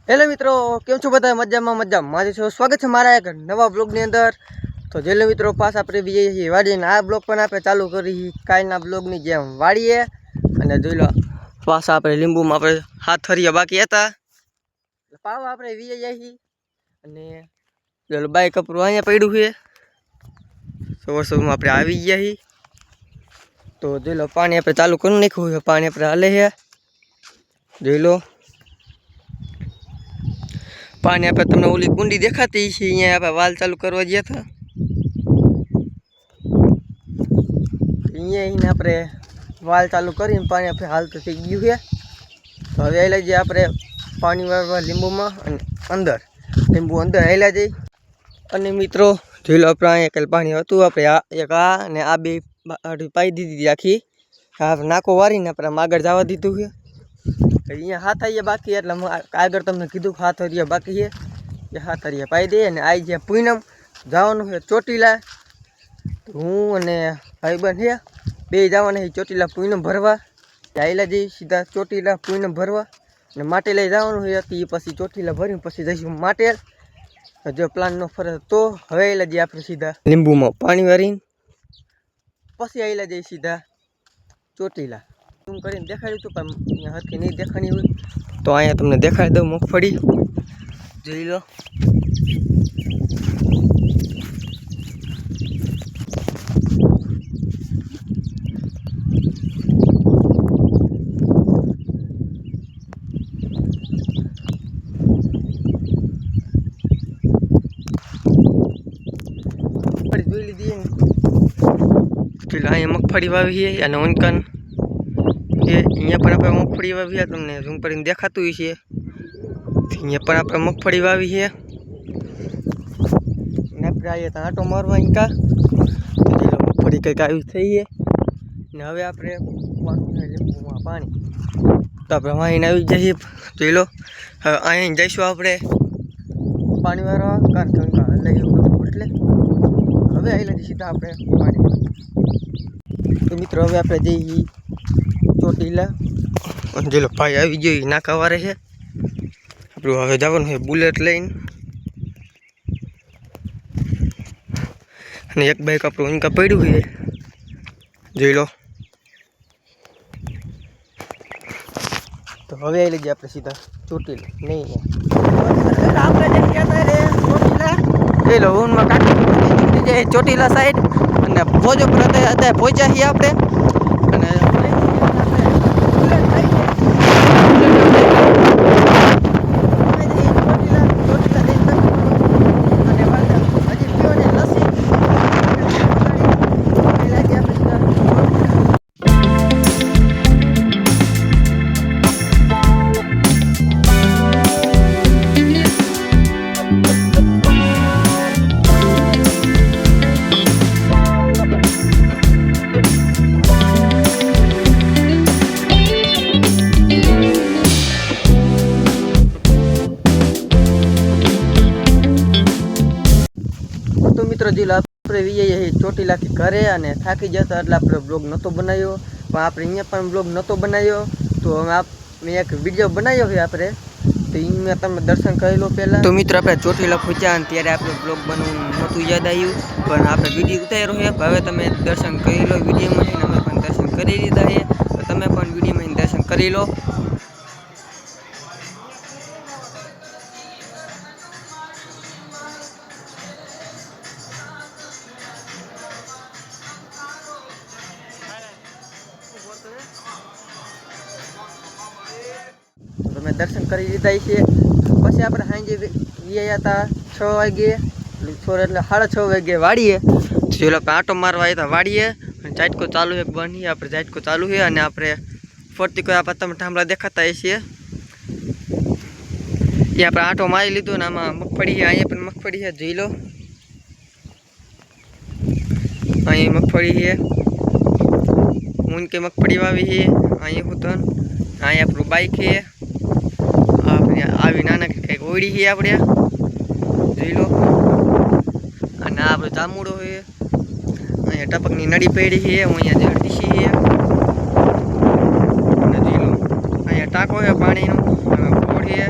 Hello મિત્રો, કેમ છો બધા? મજામાં મારી છો સ્વાગત છે મારા એક નવા બ્લોગની અંદર। તો જેલો મિત્રો પાસ આપણે બીજે વાડીને આ બ્લોગ પણ આપણે ચાલુ કરી કાલના બ્લોગની જેમ વાડીએ અને જોઈ લો પાસ આપણે લીંબુમાં આપણે હાથ ફર્યા બાકી હતા પાવ આપણે વીએ જઈ અને જેલો બાઈક કપરું અહીંયા પડ્યું છે સવાર આપણે આવી ગયા। તો જોઈ લો પાણી આપણે ચાલુ કરી નાખ્યું છે, પાણી આપણે હાલે છે। જોઈ લો पानी आप तमने ओली कुंडी देखाती है, अँ आप वाल चालू करवा गया था अँ आप वाल चालू कर पानी आप हाल तो थी गयु है। तो हमें हेला जाए आप पानी वाला लींबू में अंदर लींबू अंदर हेला जाए। अने मित्रों जो लो आप कल पानी हतुं आप एक आ बे पाई दीधी आखी नाको वारी ने आप आगर जवा दीधुं है। अँ हाथ आई बाकी एट आगर तमने कीधु हाथ हरिया बाकी है, हाथ हरिया पाई दे आई जाए पूनम जवानुं है चोटीला। हूँ अने भाईबंध है बे जवाना है चोटीला पूनम भरवा। आयला जई सीधा चोटीला पूनम भरवा ने माटे लई जवानुं है पछी चोटीला भरी पछी जईशुं माटेल। जो प्लान नो फरे तो हवे आयला जईए आपणे सीधा લીંબુ में पाणी वारीने पछी आयला जई सीधा चोटीला। झूम करीने देखाड्युं हतुं पण हरखी नहीं देखाणी होय तो अहींया तमने देखाड़ी दऊं मगफળી जोई लो। मगफળી जोई लीधी है, मगफળી वावी है अने ओनकन अँ पर आप मगफળી वावी है तमने झूम कर देखातु है। अँ पर आप मगफળી वावी है आए तो आटो मारवा इंका तो मगफળી कईक आई थी है ने हवे आप लींबू पानी तो आप वहीं आई जाइए। जोई लो अँ जईशुं आप पानी वाला कारण के उनका लई એટલે હવે આઈલા सीधा आप पानी। तो मित्रों हवे आप जई चोटीला जो लो भाई आई गई नाका वारे है आप हमें जवानुं है बुलेट लईने एक बाइक आप इनका पड़ू है जो लो। तो हवे आई लीजिए आप सीधा चोटीला नहीं है लो उनमें काटी चोटीला साइड भोजो पर पहुंचा ही आप जी આપણે વીએ ચોટીલા થી ઘરે અને થાકી જતા એટલે આપણે બ્લોગ નતો બનાવ્યો પણ આપણે અહીંયા પણ બ્લોગ નતો બનાવ્યો તો હવે મેં એક વિડિયો બનાવ્યો છે આપણે તો ઈમાં તમે દર્શન કરી લો પહેલા। તો મિત્રો આપણે ચોટીલા પહોંચ્યા અને ત્યારે આપણે બ્લોગ બનાવવું નતું યાદ આવ્યું પણ આપણે વિડિયો ઉતાર્યો છે। હવે તમે દર્શન કરી લો વિડિયોમાં અને અમે પણ દર્શન કરી લીધા છે તો તમે પણ વિડિયોમાં દર્શન કરી લો। तो मैं दर्शन कर लीधा है पछी आप साँजे गया था 6 वागे छोरे एट 6:30 वागे वाड़ीए जो लोग आटो मारवा आया था वाड़ीए जाटको चालू है बनी आप जाटको चालू है और आप फरती कोई आप तब ठामला देखाता है ये आप आटो मारी लीधो ने आमा मगफળી है अँ मगफળી है जोई लो अँ मगफળી है उनके मगफળી वावी है अँ होता अँ आप बाइक है આવી નાના કંઈક ઓળી છે આપણે જોઈ લો અને આ આપણો જામુડો છે અહીંયા ટપકની નળી પડી છે અહીંયા જે ટીસી છે અને જોઈ લો અહીંયા ટાંકો છે પાણીનો બોર છે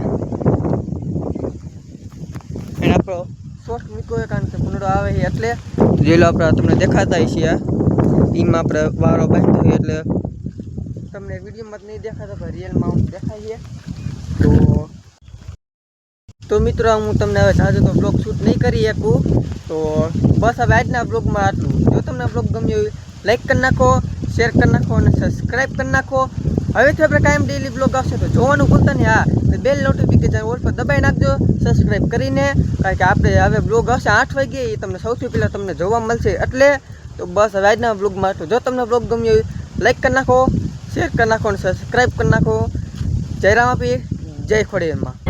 આપણો શોર્ટ મૂક્યો કારણ કે ભૂંડો આવે છે એટલે જોઈ લો આપણે તમને દેખાતા છીએ એમાં આપણે વારો બાંધ્યો હોય એટલે તમને વિડીયોમાં જ નહીં દેખાતો પણ રિયલમાં દેખાય છે તો મિત્રો હું તમને હવે આજે તો બ્લોગ શૂટ નહીં કરી શકું તો બસ હવે આજના બ્લોગમાં આટલું જો તમને બ્લોગ ગમ્યો હોય લાઈક કરી નાખો શેર કરી નાખો અને સબસ્ક્રાઈબ કરી નાખો હવેથી આપણે કાયમ ડેઈલી બ્લોગ આવશે તો જોવાનું ભૂલતા નહીં હા બેલ નોટિફિકેશન ઓલ પર દબાઈ નાખજો સબસ્ક્રાઈબ કરીને કારણ કે આપણે હવે બ્લોગ આવશે 8 વાગે એ તમને સૌથી પહેલાં તમને જોવા મળશે એટલે તો બસ હવે આજના બ્લોગમાં આટલું જો તમને બ્લોગ ગમ્યો હોય લાઈક કરી નાખો શેર કરી નાખો અને સબસ્ક્રાઈબ કરી નાખો જય રામાપીર જય ખોડિયારમાં